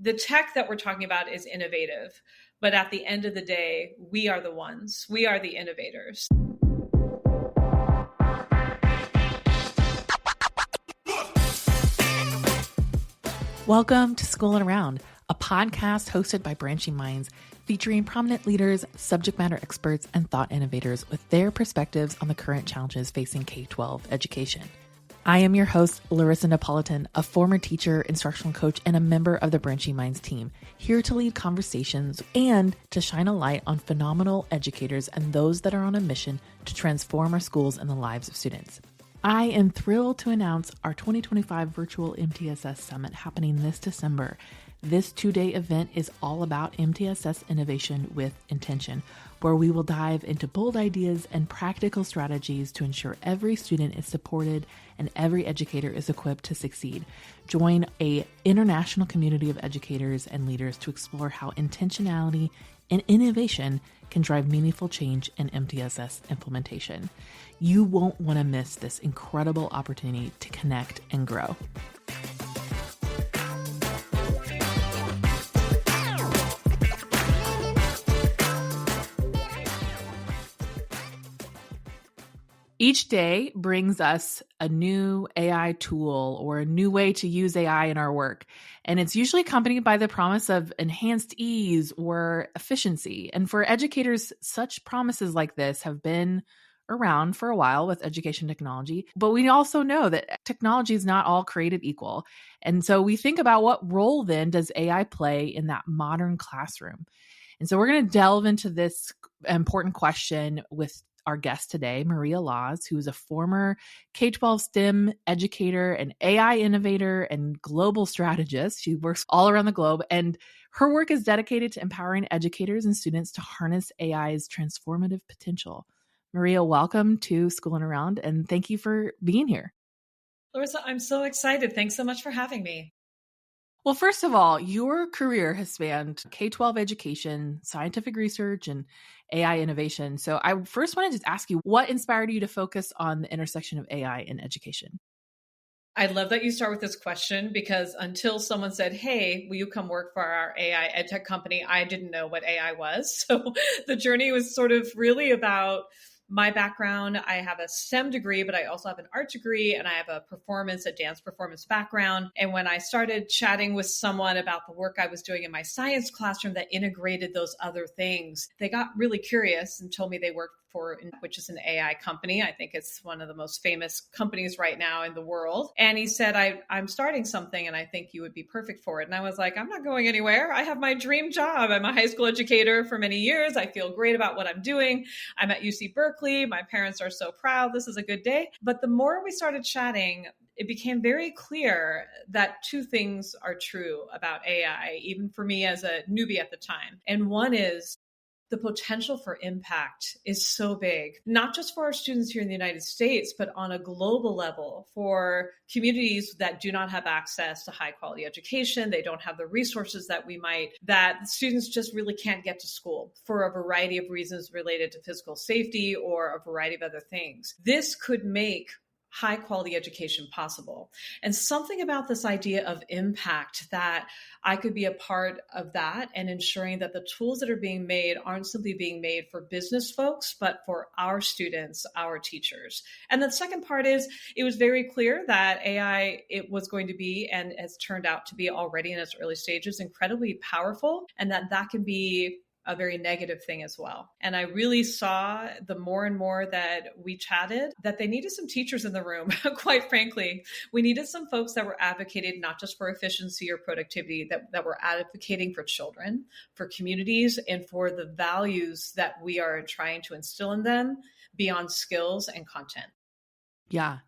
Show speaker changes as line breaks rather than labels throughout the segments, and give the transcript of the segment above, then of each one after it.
the tech that we're talking about is innovative, but at the end of the day, we are the ones. We are the innovators.
Welcome to School and Around, a podcast hosted by Branching Minds, featuring prominent leaders, subject matter experts, and thought innovators with their perspectives on the current challenges facing K-12 education. I am your host, Larissa Napolitan, a former teacher, instructional coach, and a member of the Branching Minds team, here to lead conversations and to shine a light on phenomenal educators and those that are on a mission to transform our schools and the lives of students. I am thrilled to announce our 2025 Virtual MTSS Summit happening this December. This 2-day event is all about MTSS innovation with intention, where we will dive into bold ideas and practical strategies to ensure every student is supported and every educator is equipped to succeed. Join an international community of educators and leaders to explore how intentionality and innovation can drive meaningful change in MTSS implementation. You won't want to miss this incredible opportunity to connect and grow. Each day brings us a new AI tool or a new way to use AI in our work. And it's usually accompanied by the promise of enhanced ease or efficiency. And for educators, such promises like this have been around for a while with education technology. But we also know that technology is not all created equal. And so we think about what role then does AI play in that modern classroom? And so we're going to delve into this important question with our guest today, Maria Laws, who is a former K-12 STEM educator, an AI innovator, and global strategist. She works all around the globe, and her work is dedicated to empowering educators and students to harness AI's transformative potential. Maria, welcome to School and Around, and thank you for being here.
Larissa, I'm so excited. Thanks so much for having me.
Well, first of all, your career has spanned K-12 education, scientific research, and AI innovation. So I first want to just ask you, what inspired you to focus on the intersection of AI and education?
I love that you start with this question because until someone said, hey, will you come work for our AI edtech company? I didn't know what AI was. So the journey was sort of really about my background. I have a STEM degree, but I also have an art degree, and I have a dance performance background. And when I started chatting with someone about the work I was doing in my science classroom that integrated those other things, they got really curious and told me they worked for, which is an AI company. I think it's one of the most famous companies right now in the world. And he said, I'm starting something and I think you would be perfect for it. And I was like, I'm not going anywhere. I have my dream job. I'm a high school educator for many years. I feel great about what I'm doing. I'm at UC Berkeley. My parents are so proud. This is a good day. But the more we started chatting, it became very clear that two things are true about AI, even for me as a newbie at the time. And one is the potential for impact is so big, not just for our students here in the United States, but on a global level for communities that do not have access to high quality education. They don't have the resources that students just really can't get to school for a variety of reasons related to physical safety or a variety of other things. This could make high quality education possible. And something about this idea of impact, that I could be a part of that and ensuring that the tools that are being made aren't simply being made for business folks, but for our students, our teachers. And the second part is, it was very clear that AI, it was going to be, and has turned out to be already in its early stages, incredibly powerful, and that can be a very negative thing as well. And I really saw the more and more that we chatted that they needed some teachers in the room, quite frankly. We needed some folks that were advocating not just for efficiency or productivity, that were advocating for children, for communities, and for the values that we are trying to instill in them beyond skills and content.
Yeah.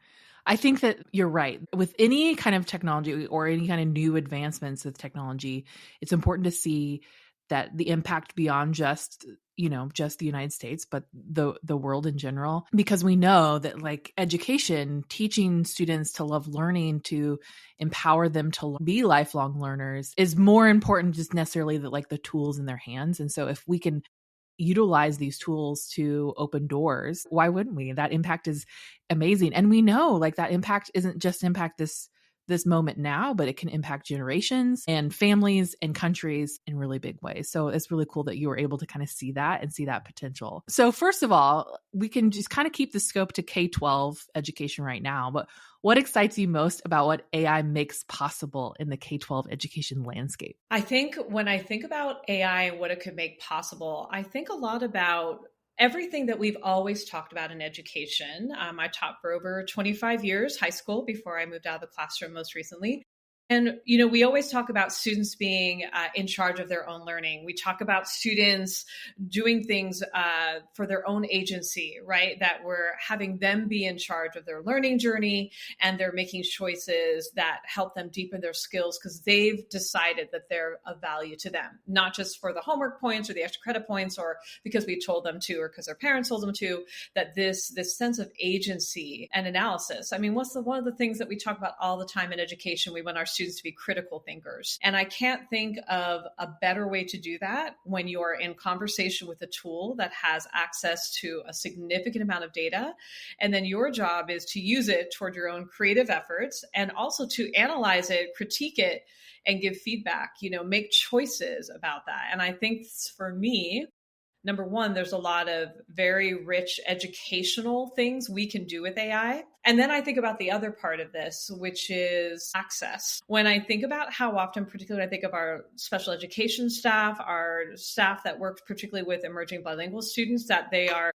I think that you're right. With any kind of technology or any kind of new advancements with technology, it's important to see that the impact beyond just the United States, but the world in general, because we know that like education, teaching students to love learning, to empower them to be lifelong learners is more important just necessarily that like the tools in their hands. And so if we can utilize these tools to open doors, why wouldn't we? That impact is amazing. And we know like that impact isn't just impact this this moment now, but it can impact generations and families and countries in really big ways. So it's really cool that you were able to kind of see that and see that potential. So first of all, we can just kind of keep the scope to K-12 education right now, but what excites you most about what AI makes possible in the K-12 education landscape?
I think when I think about AI and what it could make possible, I think a lot about everything that we've always talked about in education. I taught for over 25 years, high school, before I moved out of the classroom most recently. And, we always talk about students being in charge of their own learning. We talk about students doing things for their own agency, right? That we're having them be in charge of their learning journey, and they're making choices that help them deepen their skills because they've decided that they're of value to them, not just for the homework points or the extra credit points or because we told them to or because their parents told them to, that this sense of agency and analysis. I mean, one of the things that we talk about all the time in education? We want our students to be critical thinkers. And I can't think of a better way to do that when you're in conversation with a tool that has access to a significant amount of data. And then your job is to use it toward your own creative efforts and also to analyze it, critique it, and give feedback, make choices about that. And I think for me, number one, there's a lot of very rich educational things we can do with AI. And then I think about the other part of this, which is access. When I think about how often, particularly I think of our special education staff, our staff that works particularly with emerging bilingual students, that they are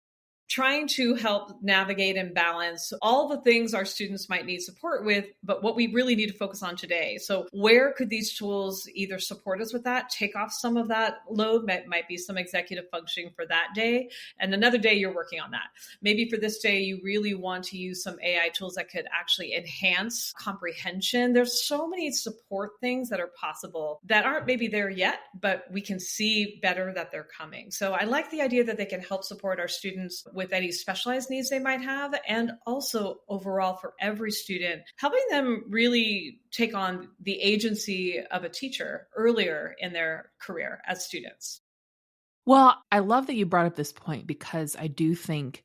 trying to help navigate and balance all the things our students might need support with, but what we really need to focus on today. So where could these tools either support us with that, take off some of that load, might be some executive functioning for that day, and another day you're working on that. Maybe for this day, you really want to use some AI tools that could actually enhance comprehension. There's so many support things that are possible that aren't maybe there yet, but we can see better that they're coming. So I like the idea that they can help support our students with any specialized needs they might have, and also overall for every student, helping them really take on the agency of a teacher earlier in their career as students.
Well, I love that you brought up this point because I do think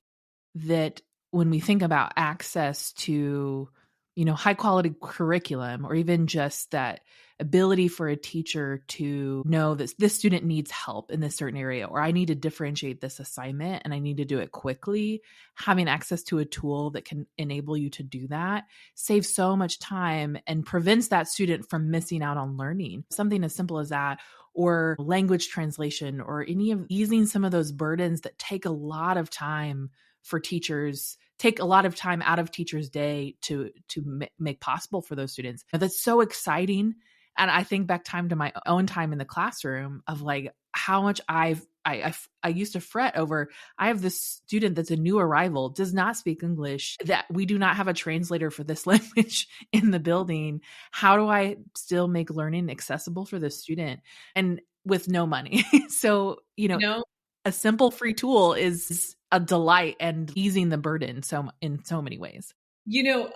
that when we think about access to, high quality curriculum, or even just that ability for a teacher to know that this student needs help in this certain area, or I need to differentiate this assignment and I need to do it quickly, having access to a tool that can enable you to do that saves so much time and prevents that student from missing out on learning. Something as simple as that, or language translation, or any of easing some of those burdens that take a lot of time for teachers, take a lot of time out of teachers' day to make possible for those students. That's so exciting. And I think back to my own time in the classroom of like how much I used to fret over. I have this student that's a new arrival, does not speak English, that we do not have a translator for this language in the building. How do I still make learning accessible for this student and with no money? So, a simple free tool is a delight and easing the burden in so many ways.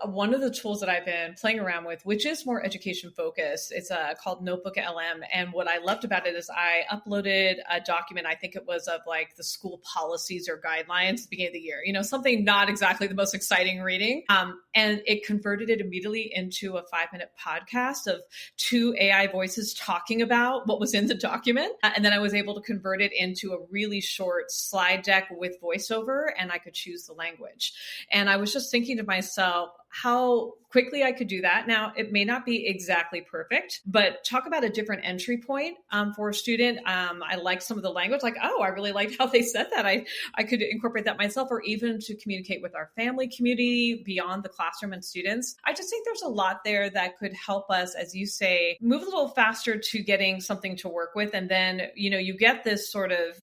One of the tools that I've been playing around with, which is more education focused, it's called Notebook LM. And what I loved about it is I uploaded a document, I think it was of like the school policies or guidelines at the beginning of the year, something not exactly the most exciting reading. And it converted it immediately into a 5-minute podcast of 2 AI voices talking about what was in the document. And then I was able to convert it into a really short slide deck with voiceover, and I could choose the language. And I was just thinking to myself, how quickly I could do that. Now, it may not be exactly perfect, but talk about a different entry point for a student. I like some of the language, like, I really liked how they said that. I could incorporate that myself, or even to communicate with our family community beyond the classroom and students. I just think there's a lot there that could help us, as you say, move a little faster to getting something to work with. And then, you get this sort of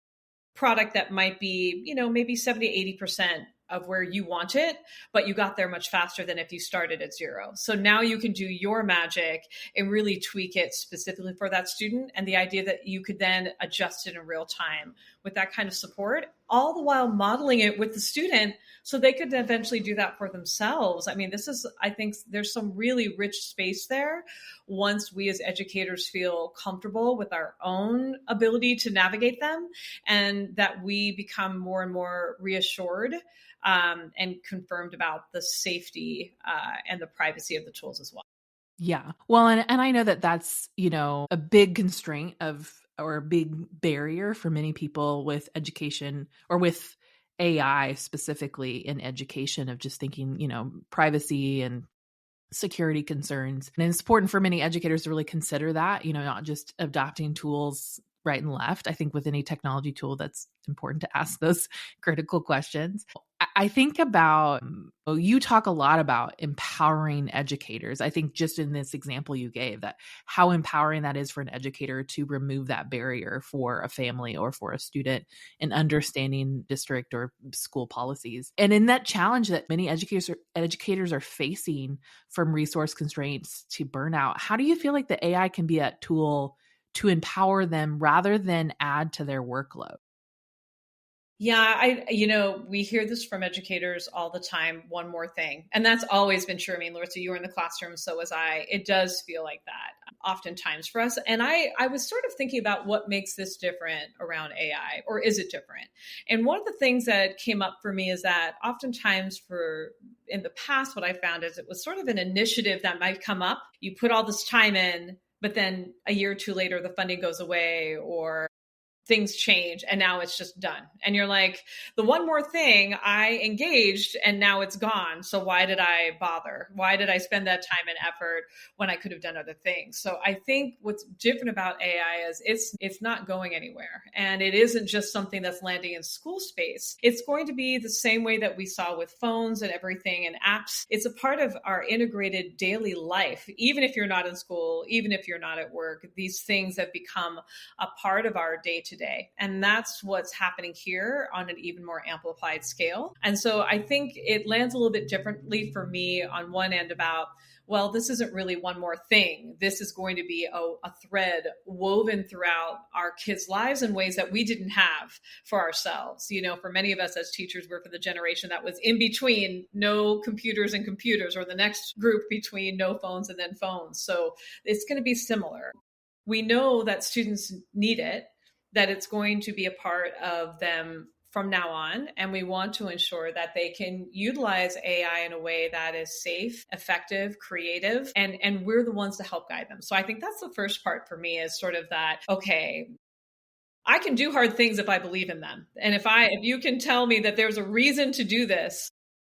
product that might be, maybe 70 to 80% of where you want it, but you got there much faster than if you started at 0. So now you can do your magic and really tweak it specifically for that student. And the idea that you could then adjust it in real time with that kind of support, all the while modeling it with the student so they could eventually do that for themselves. I mean, I think there's some really rich space there once we as educators feel comfortable with our own ability to navigate them, and that we become more and more reassured and confirmed about the safety and the privacy of the tools as well.
Yeah. Well, and I know that that's, a big constraint or a big barrier for many people with education or with AI specifically in education of just thinking, privacy and security concerns. And it's important for many educators to really consider that, not just adopting tools right and left. I think with any technology tool, that's important to ask those critical questions. I think about, you talk a lot about empowering educators. I think just in this example you gave, that how empowering that is for an educator to remove that barrier for a family or for a student in understanding district or school policies. And in that challenge that many educators are facing, from resource constraints to burnout, how do you feel like the AI can be a tool to empower them rather than add to their workload?
Yeah, we hear this from educators all the time. One more thing. And that's always been true. I mean, Larissa, you were in the classroom, so was I. It does feel like that oftentimes for us. And I was sort of thinking about what makes this different around AI, or is it different? And one of the things that came up for me is that oftentimes in the past, what I found is it was sort of an initiative that might come up. You put all this time in, but then a year or two later, the funding goes away, or things change, and now it's just done. And you're like, the one more thing I engaged and now it's gone. So why did I bother? Why did I spend that time and effort when I could have done other things? So I think what's different about AI is it's not going anywhere. And it isn't just something that's landing in school space. It's going to be the same way that we saw with phones and everything and apps. It's a part of our integrated daily life. Even if you're not in school, even if you're not at work, these things have become a part of our day-to-day. And that's what's happening here on an even more amplified scale. And so I think it lands a little bit differently for me on one end about, well, this isn't really one more thing. This is going to be a thread woven throughout our kids' lives in ways that we didn't have for ourselves. For many of us as teachers, we're for the generation that was in between no computers and computers, or the next group between no phones and then phones. So it's going to be similar. We know that students need it, that it's going to be a part of them from now on. And we want to ensure that they can utilize AI in a way that is safe, effective, creative, and we're the ones to help guide them. So I think that's the first part for me, is sort of that, okay, I can do hard things if I believe in them. And if you can tell me that there's a reason to do this,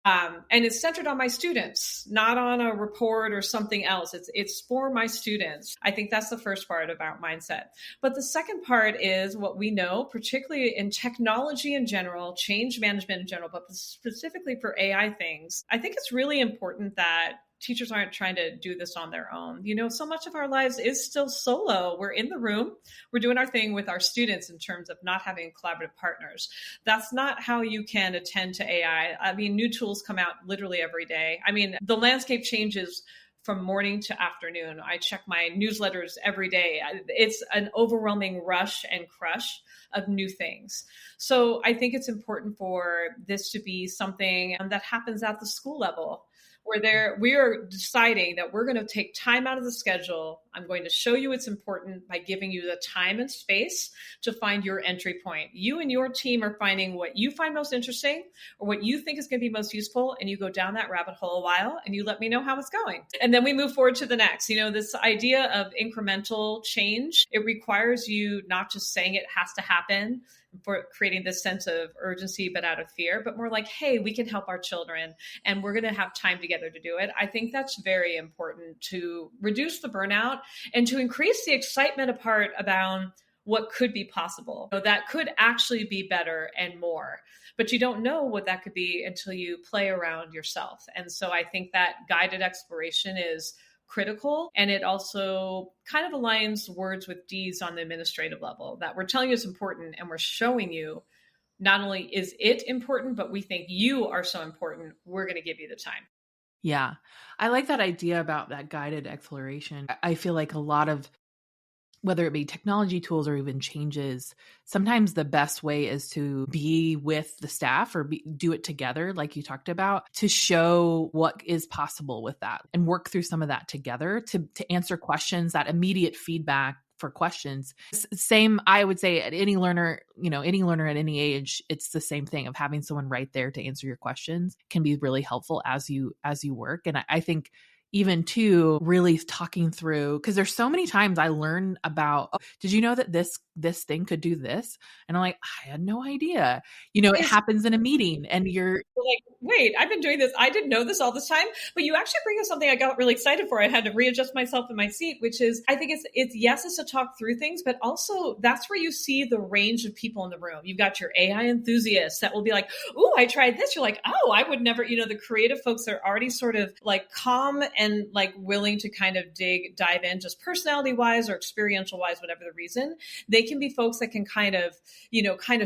and it's centered on my students, not on a report or something else. It's for my students. I think that's the first part of our mindset. But the second part is what we know, particularly in technology in general, change management in general, but specifically for AI things. I think it's really important that teachers aren't trying to do this on their own. So much of our lives is still solo. We're in the room, we're doing our thing with our students in terms of not having collaborative partners. That's not how you can attend to AI. I mean, new tools come out literally every day. I mean, the landscape changes from morning to afternoon. I check my newsletters every day. It's an overwhelming rush and crush of new things. So I think it's important for this to be something that happens at the school level, where we are deciding that we're going to take time out of the schedule. I'm going to show you it's important by giving you the time and space to find your entry point. You and your team are finding what you find most interesting or what you think is going to be most useful, and you go down that rabbit hole a while and you let me know how it's going. And then we move forward to the next. This idea of incremental change, it requires you not just saying it has to happen for creating this sense of urgency, but out of fear, but more like, hey, we can help our children and we're going to have time together to do it. I think that's very important to reduce the burnout and to increase the excitement about what could be possible. That could actually be better and more, but you don't know what that could be until you play around yourself. And so I think that guided exploration is critical. And it also kind of aligns words with deeds on the administrative level, that we're telling you it's important and we're showing you not only is it important, but we think you are so important, we're going to give you the time.
Yeah. I like that idea about that guided exploration. I feel like a lot of, whether it be technology tools or even changes, sometimes the best way is to be with the staff or do it together, like you talked about, to show what is possible with that and work through some of that together to answer questions, that immediate feedback for questions. Same, I would say, at any learner, any learner at any age, it's the same thing of having someone right there to answer your questions can be really helpful as you work. And I think even to really talking through, because there's so many times I learn about, oh, did you know that this thing could do this? And I'm like, I had no idea. It happens in a meeting and you're
like, wait, I've been doing this. I didn't know this all this time. But you actually bring up something I got really excited for. I had to readjust myself in my seat, which is, I think it's to talk through things, but also that's where you see the range of people in the room. You've got your AI enthusiasts that will be like, oh, I tried this. You're like, oh, I would never, the creative folks that are already sort of like calm and like willing to kind of dive in just personality wise or experiential wise, whatever the reason. They can be folks that can kind of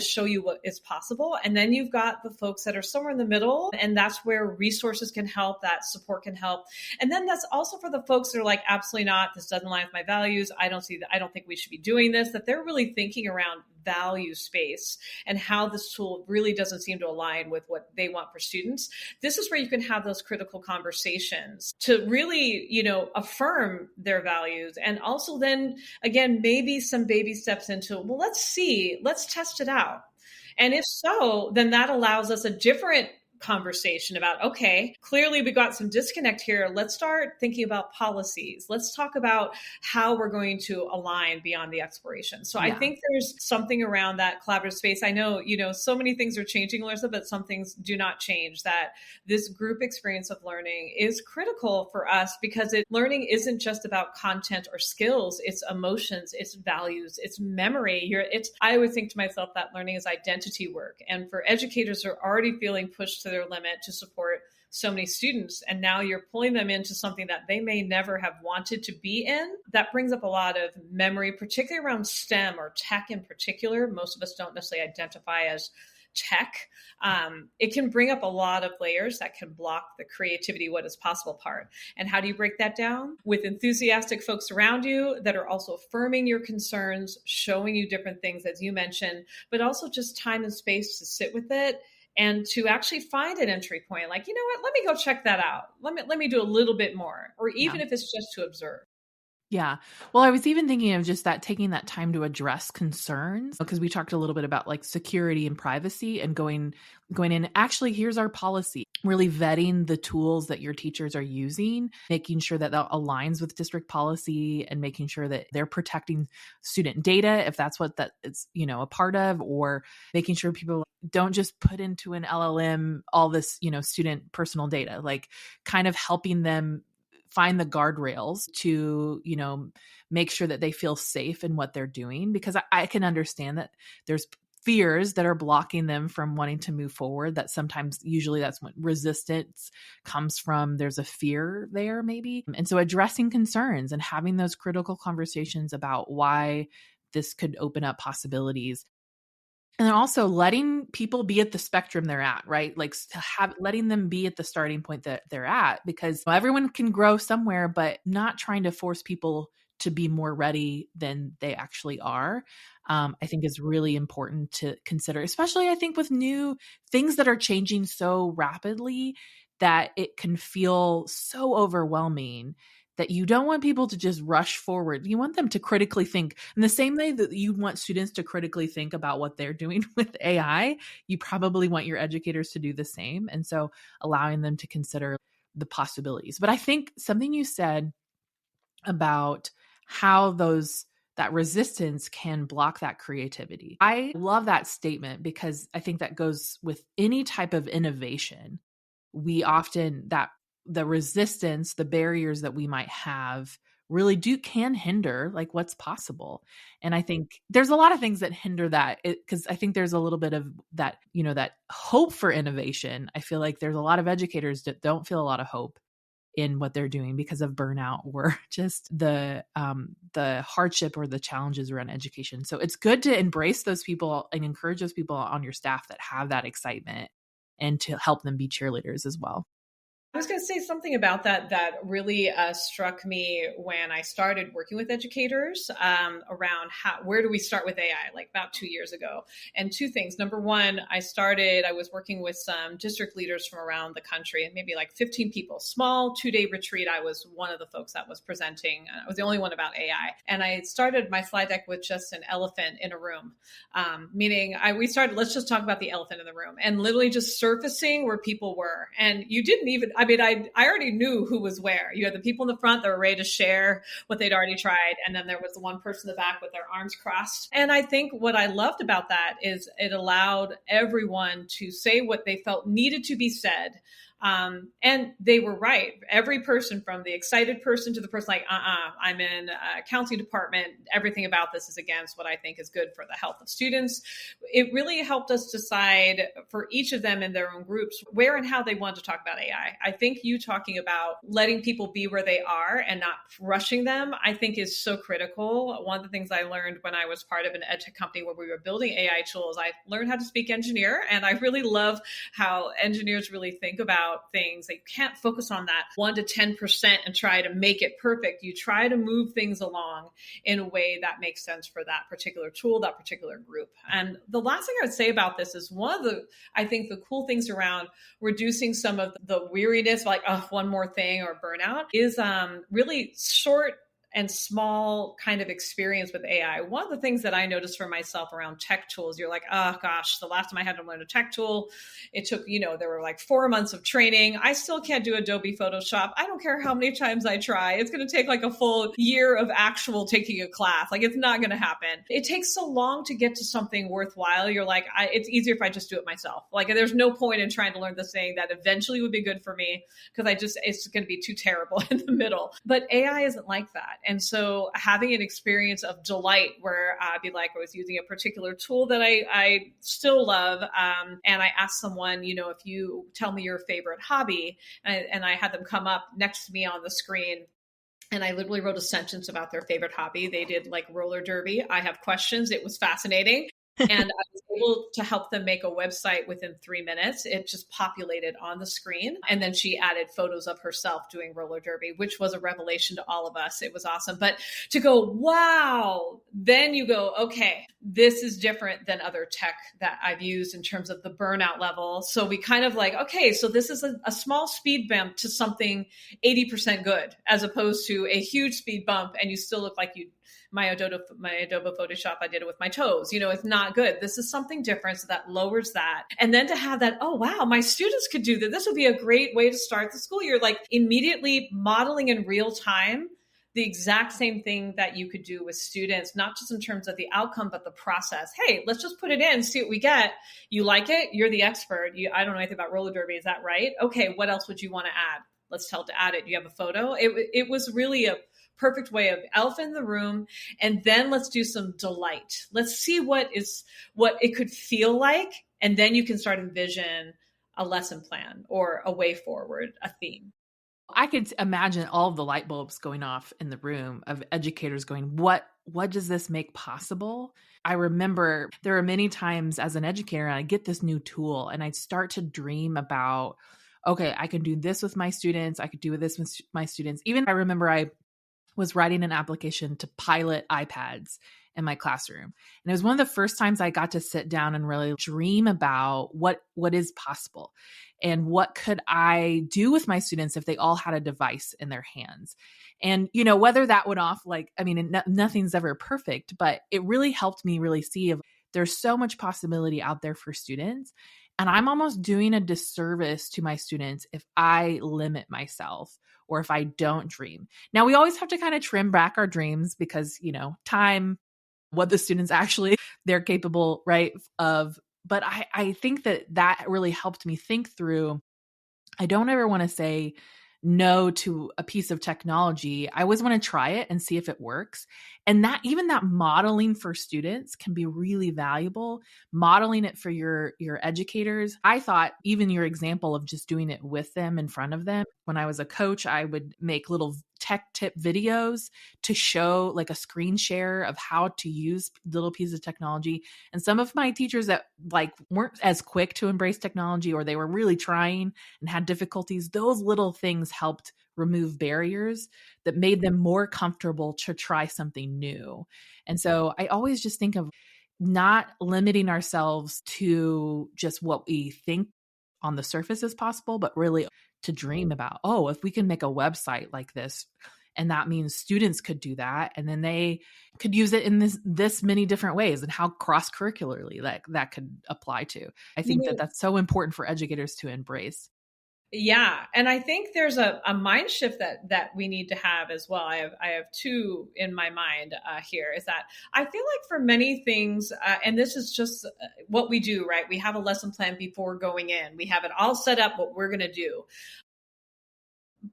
show you what is possible. And then you've got the folks that are somewhere in the middle, and that's where resources can help, that support can help. And then that's also for the folks that are like, absolutely not, this doesn't align with my values. I don't think we should be doing this, that they're really thinking around value space and how this tool really doesn't seem to align with what they want for students. This is where you can have those critical conversations to really, affirm their values. And also then again, maybe some baby steps into, well, let's test it out. And if so, then that allows us a different conversation about, okay, clearly we got some disconnect here. Let's start thinking about policies. Let's talk about how we're going to align beyond the exploration. So I think there's something around that collaborative space. I know, so many things are changing, Larissa, but some things do not change. That this group experience of learning is critical for us because learning isn't just about content or skills. It's emotions, it's values, it's memory. I would think to myself that learning is identity work. And for educators who are already feeling pushed to their limit to support so many students, and now you're pulling them into something that they may never have wanted to be in, that brings up a lot of memory, particularly around STEM or tech in particular. Most of us don't necessarily identify as tech. It can bring up a lot of layers that can block the creativity, what is possible part. And how do you break that down? With enthusiastic folks around you that are also affirming your concerns, showing you different things, as you mentioned, but also just time and space to sit with it and to actually find an entry point. Like, you know what, let me go check that out. Let me do a little bit more, or even if it's just to observe.
Yeah. Well, I was even thinking of just that, taking that time to address concerns, because we talked a little bit about like security and privacy, and going in, actually, here's our policy, really vetting the tools that your teachers are using, making sure that that aligns with district policy, and making sure that they're protecting student data, if that's what that is, a part of, or making sure people don't just put into an LLM all this, student personal data, like kind of helping them find the guardrails to, make sure that they feel safe in what they're doing, because I can understand that there's fears that are blocking them from wanting to move forward, that sometimes, usually that's when resistance comes from. There's a fear there maybe. And so addressing concerns and having those critical conversations about why this could open up possibilities. And then also letting people be at the spectrum they're at, right? Like letting them be at the starting point that they're at, because everyone can grow somewhere, but not trying to force people to be more ready than they actually are, I think is really important to consider, especially I think with new things that are changing so rapidly that it can feel so overwhelming that you don't want people to just rush forward. You want them to critically think in the same way that you want students to critically think about what they're doing with AI. You probably want your educators to do the same. And so allowing them to consider the possibilities. But I think something you said about how that resistance can block that creativity. I love that statement, because I think that goes with any type of innovation. We often, the resistance, the barriers that we might have really can hinder like what's possible. And I think there's a lot of things that hinder that, because I think there's a little bit of that, that hope for innovation. I feel like there's a lot of educators that don't feel a lot of hope in what they're doing because of burnout or just the hardship or the challenges around education. So it's good to embrace those people and encourage those people on your staff that have that excitement, and to help them be cheerleaders as well.
I was going to say something about that really struck me when I started working with educators around where do we start with AI, like about 2 years ago. And two things. Number one, I was working with some district leaders from around the country, and maybe like 15 people, small 2-day retreat. I was one of the folks that was presenting. I was the only one about AI. And I started my slide deck with just an elephant in a room, meaning we started, let's just talk about the elephant in the room, and literally just surfacing where people were. And you didn't even, mean, I already knew who was where. You had the people in the front that were ready to share what they'd already tried. And then there was the one person in the back with their arms crossed. And I think what I loved about that is it allowed everyone to say what they felt needed to be said. And they were right. Every person, from the excited person to the person like, I'm in a counseling department. Everything about this is against what I think is good for the health of students. It really helped us decide for each of them in their own groups where and how they want to talk about AI. I think you talking about letting people be where they are and not rushing them, I think is so critical. One of the things I learned when I was part of an ed tech company where we were building AI tools, I learned how to speak engineer. And I really love how engineers really think about things. Like, you can't focus on that 1 to 10% and try to make it perfect. You try to move things along in a way that makes sense for that particular tool, that particular group. And the last thing I would say about this is one of the, I think, the cool things around reducing some of the weariness, like, one more thing or burnout, is really short and small kind of experience with AI. One of the things that I noticed for myself around tech tools, you're like, oh gosh, the last time I had to learn a tech tool, it took, there were like 4 months of training. I still can't do Adobe Photoshop. I don't care how many times I try. It's going to take like a full year of actual taking a class. Like, it's not going to happen. It takes so long to get to something worthwhile. You're like, it's easier if I just do it myself. Like, there's no point in trying to learn this thing that eventually would be good for me, because it's going to be too terrible in the middle. But AI isn't like that. And so having an experience of delight where I'd be like, I was using a particular tool that I still love. And I asked someone, if you tell me your favorite hobby, and I had them come up next to me on the screen. And I literally wrote a sentence about their favorite hobby. They did like roller derby. I have questions. It was fascinating. And I was able to help them make a website within 3 minutes. It just populated on the screen. And then she added photos of herself doing roller derby, which was a revelation to all of us. It was awesome. But to go, wow, then you go, okay, this is different than other tech that I've used in terms of the burnout level. So we kind of like, okay, so this is a small speed bump to something 80% good, as opposed to a huge speed bump and you still look like my Adobe Photoshop, I did it with my toes. It's not good. This is something different. So that lowers that. And then to have that, oh, wow, my students could do that. This would be a great way to start the school year. Like, immediately modeling in real time the exact same thing that you could do with students, not just in terms of the outcome, but the process. Hey, let's just put it in, see what we get. You like it? You're the expert. I don't know anything about roller derby. Is that right? Okay, what else would you want to add? Let's tell it to add it. Do you have a photo? It was really a perfect way of elephant in the room. And then let's do some delight. Let's see what it could feel like. And then you can start envision a lesson plan or a way forward, a theme.
I could imagine all of the light bulbs going off in the room of educators going, what does this make possible? I remember there are many times as an educator, and I get this new tool and I start to dream about, okay, I can do this with my students. I could do this with my students. Even I remember I was writing an application to pilot iPads in my classroom. And it was one of the first times I got to sit down and really dream about what is possible and what could I do with my students if they all had a device in their hands. And, whether that went off, nothing's ever perfect, but it really helped me really see if there's so much possibility out there for students. And I'm almost doing a disservice to my students if I limit myself or if I don't dream. Now, we always have to kind of trim back our dreams because, time, what the students actually, they're capable, right, of. But I think that really helped me think through, I don't ever want to say no to a piece of technology. I always want to try it and see if it works. And that even that modeling for students can be really valuable. Modeling it for your educators. I thought even your example of just doing it with them in front of them. When I was a coach, I would make little tech tip videos to show like a screen share of how to use little pieces of technology. And some of my teachers that weren't as quick to embrace technology, or they were really trying and had difficulties, those little things helped remove barriers that made them more comfortable to try something new. And so I always just think of not limiting ourselves to just what we think on the surface is possible, but really to dream about, if we can make a website like this, and that means students could do that, and then they could use it in this many different ways, and how cross-curricularly that could apply to. I think that's so important for educators to embrace.
Yeah. And I think there's a mind shift that we need to have as well. I have two in my mind here is that I feel like for many things, and this is just what we do, right? We have a lesson plan before going in. We have it all set up what we're going to do.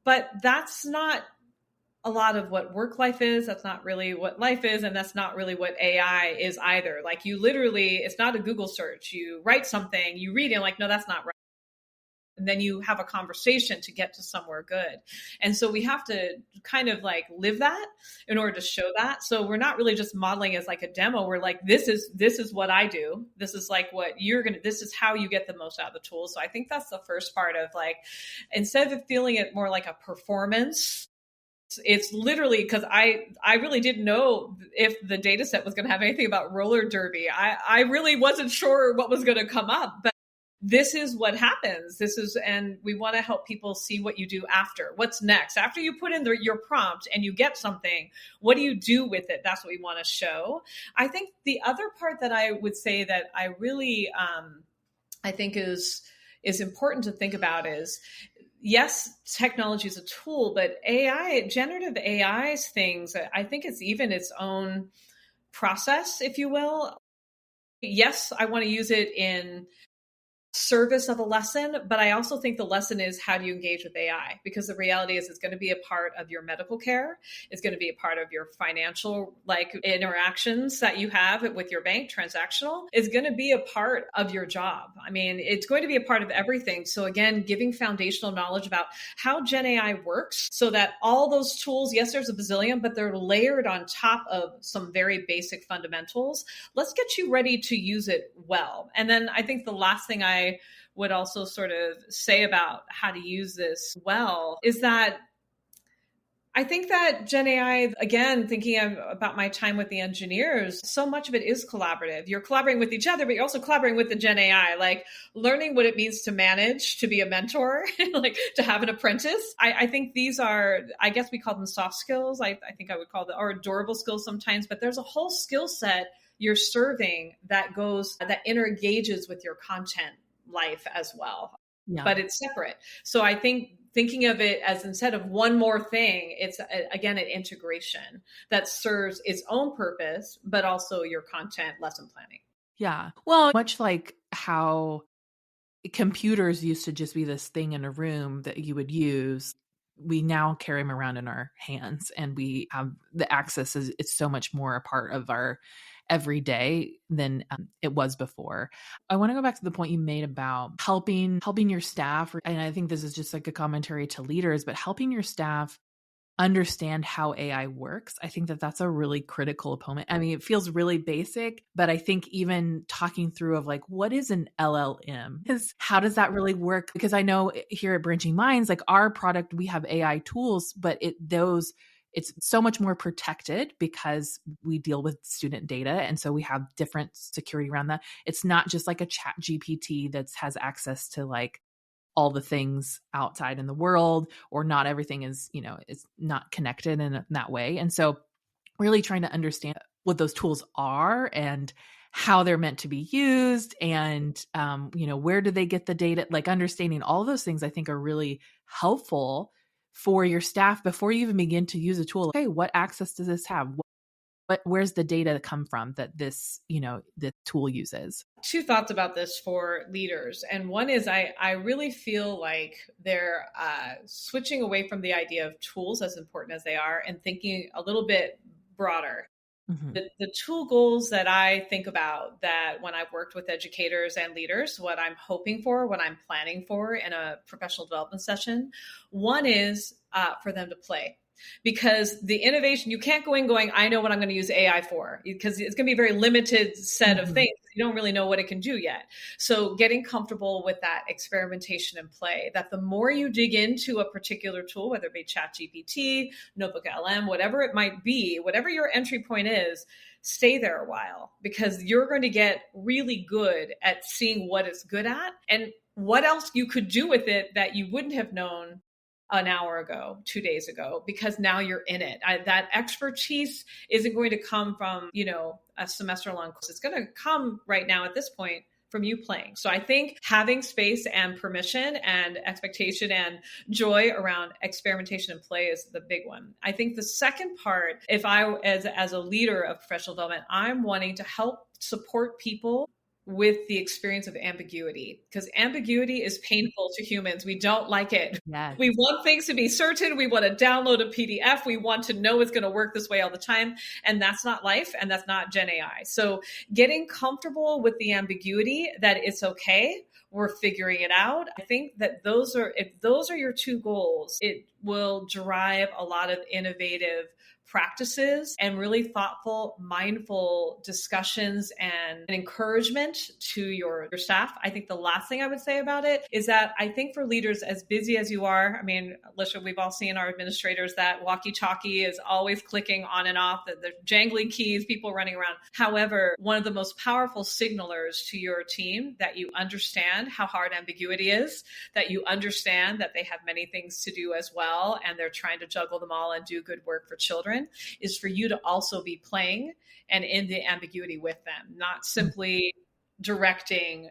But that's not a lot of what work life is. That's not really what life is. And that's not really what AI is either. Like you literally, it's not a Google search. You write something, you read it, like, no, that's not right. And then you have a conversation to get to somewhere good. And so we have to kind of like live that in order to show that. So we're not really just modeling as like a demo. We're like, this is what I do. This is like what you're going to, this is how you get the most out of the tool. So I think that's the first part of like, instead of feeling it more like a performance, it's literally because I really didn't know if the data set was going to have anything about roller derby. I really wasn't sure what was going to come up, but this is what happens. And we want to help people see what you do after. What's next? After you put in your prompt and you get something, what do you do with it? That's what we want to show. I think the other part that I would say that I really, I think is important to think about is, yes, technology is a tool, but AI, generative AI's things, I think it's even its own process, if you will. Yes, I want to use it in service of a lesson, but I also think the lesson is how do you engage with AI? Because the reality is it's going to be a part of your medical care. It's going to be a part of your financial like interactions that you have with your bank, transactional. It's going to be a part of your job. I mean, it's going to be a part of everything. So again, giving foundational knowledge about how Gen AI works so that all those tools, yes, there's a bazillion, but they're layered on top of some very basic fundamentals. Let's get you ready to use it well. And then I think the last thing I would also sort of say about how to use this well is that I think that Gen AI, again, thinking about my time with the engineers, so much of it is collaborative. You're collaborating with each other, but you're also collaborating with the Gen AI, like learning what it means to manage, to be a mentor, like to have an apprentice. I think these are, I guess we call them soft skills. I think I would call them, or adorable skills sometimes, but there's a whole skill set you're serving that engages with your content life as well, but it's separate. So I think thinking of it as instead of one more thing, it's again an integration that serves its own purpose, but also your content lesson planning.
Yeah. Well, much like how computers used to just be this thing in a room that you would use, we now carry them around in our hands, and we have the access it's so much more a part of our every day than it was before. I want to go back to the point you made about helping your staff. And I think this is just like a commentary to leaders, but helping your staff understand how AI works. I think that that's a really critical component. I mean, it feels really basic, but I think even talking through of like, what is an LLM? How does that really work? Because I know here at Branching Minds, like our product, we have AI tools, but it's so much more protected because we deal with student data. And so we have different security around that. It's not just like a chat GPT that has access to like all the things outside in the world, or not everything is, it's not connected in that way. And so really trying to understand what those tools are and how they're meant to be used, and, where do they get the data, like understanding all those things I think are really helpful for your staff before you even begin to use a tool. Okay, what access does this have? Where's the data come from that this tool uses?
Two thoughts about this for leaders. And one is I really feel like they're switching away from the idea of tools, as important as they are, and thinking a little bit broader. Mm-hmm. The tool goals that I think about that when I've worked with educators and leaders, what I'm hoping for, what I'm planning for in a professional development session, one is for them to play. Because the innovation, you can't go in going, I know what I'm going to use AI for, because it's going to be a very limited set of things. You don't really know what it can do yet. So getting comfortable with that experimentation and play, that the more you dig into a particular tool, whether it be ChatGPT, Notebook LM, whatever it might be, whatever your entry point is, stay there a while, because you're going to get really good at seeing what it's good at and what else you could do with it that you wouldn't have known an hour ago, 2 days ago, because now you're in it. That expertise isn't going to come from, a semester long course. It's going to come right now at this point from you playing. So I think having space and permission and expectation and joy around experimentation and play is the big one. I think the second part, if I, as a leader of professional development, I'm wanting to help support people with the experience of ambiguity, because ambiguity is painful to humans. We don't like it.
Yes.
We want things to be certain. We want to download a PDF. We want to know it's going to work this way all the time. And that's not life. And that's not Gen AI. So getting comfortable with the ambiguity, that it's okay. We're figuring it out. I think that if those are your two goals, it will drive a lot of innovative practices and really thoughtful, mindful discussions and encouragement to your staff. I think the last thing I would say about it is that I think for leaders, as busy as you are, I mean, Alicia, we've all seen our administrators, that walkie-talkie is always clicking on and off, the jangling keys, people running around. However, one of the most powerful signalers to your team that you understand how hard ambiguity is, that you understand that they have many things to do as well, and they're trying to juggle them all and do good work for children, is for you to also be playing and in the ambiguity with them, not simply directing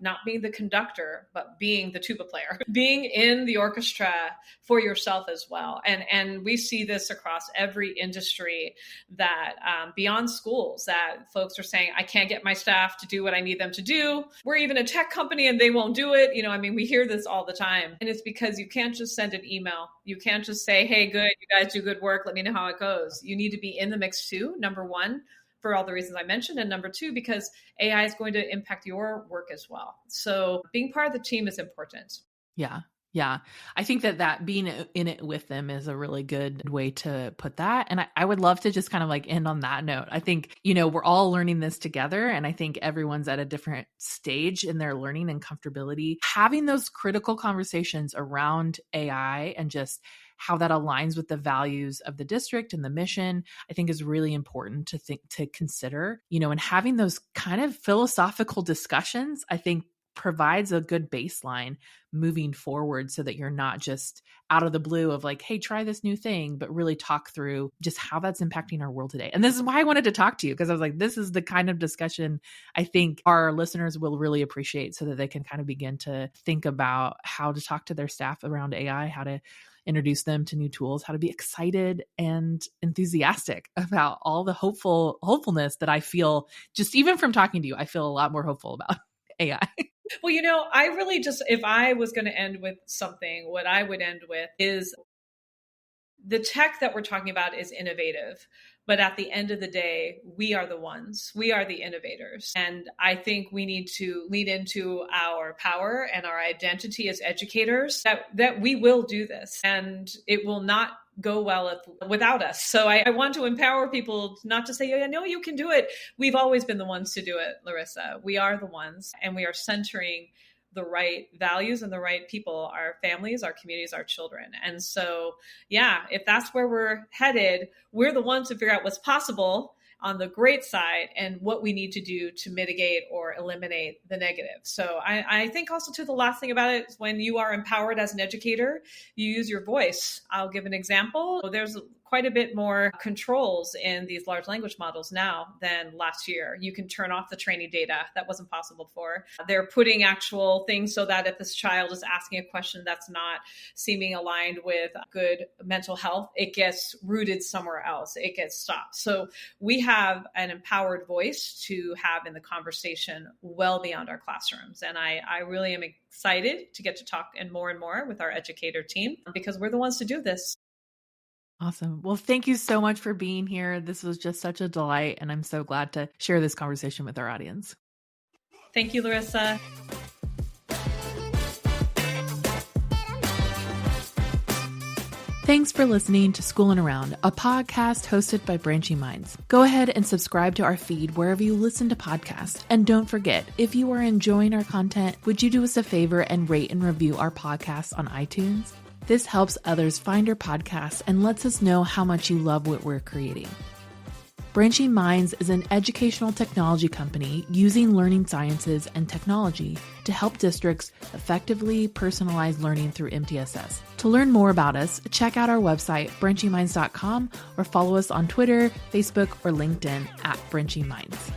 not being the conductor, but being the tuba player, being in the orchestra for yourself as well. And we see this across every industry, that beyond schools, that folks are saying, I can't get my staff to do what I need them to do. We're even a tech company and they won't do it. We hear this all the time. And it's because you can't just send an email. You can't just say, hey, good, you guys do good work. Let me know how it goes. You need to be in the mix too, number one, for all the reasons I mentioned. And number two, because AI is going to impact your work as well. So being part of the team is important.
Yeah. Yeah. I think that being in it with them is a really good way to put that. And I would love to just kind of like end on that note. I think, we're all learning this together. And I think everyone's at a different stage in their learning and comfortability. Having those critical conversations around AI and just how that aligns with the values of the district and the mission, I think is really important to consider, and having those kind of philosophical discussions, I think provides a good baseline moving forward, so that you're not just out of the blue of like, hey, try this new thing, but really talk through just how that's impacting our world today. And this is why I wanted to talk to you, because I was like, this is the kind of discussion I think our listeners will really appreciate, so that they can kind of begin to think about how to talk to their staff around AI, how to introduce them to new tools, how to be excited and enthusiastic about all the hopefulness that I feel, just even from talking to you, I feel a lot more hopeful about AI.
Well, I really just, if I was going to end with something, what I would end with is the tech that we're talking about is innovative. But at the end of the day, we are the innovators. And I think we need to lead into our power and our identity as educators, that we will do this, and it will not go well without us. So I want to empower people not to say, yeah, no, you can do it. We've always been the ones to do it, Larissa. We are the ones, and we are centering the right values and the right people, our families, our communities, our children. And so, yeah, if that's where we're headed, we're the ones to figure out what's possible on the great side and what we need to do to mitigate or eliminate the negative. So I think also too, the last thing about it is when you are empowered as an educator, you use your voice. I'll give an example. There's quite a bit more controls in these large language models now than last year. You can turn off the training data. That wasn't possible before. They're putting actual things so that if this child is asking a question that's not seeming aligned with good mental health, it gets rooted somewhere else. It gets stopped. So we have an empowered voice to have in the conversation well beyond our classrooms. And I really am excited to get to talk and more with our educator team, because we're the ones to do this.
Awesome. Well, thank you so much for being here. This was just such a delight, and I'm so glad to share this conversation with our audience.
Thank you, Larissa.
Thanks for listening to Schoolin' Around, a podcast hosted by Branching Minds. Go ahead and subscribe to our feed wherever you listen to podcasts. And don't forget, if you are enjoying our content, would you do us a favor and rate and review our podcast on iTunes? This helps others find our podcast and lets us know how much you love what we're creating. Branching Minds is an educational technology company using learning sciences and technology to help districts effectively personalize learning through MTSS. To learn more about us, check out our website, branchingminds.com, or follow us on Twitter, Facebook, or LinkedIn @Branching Minds.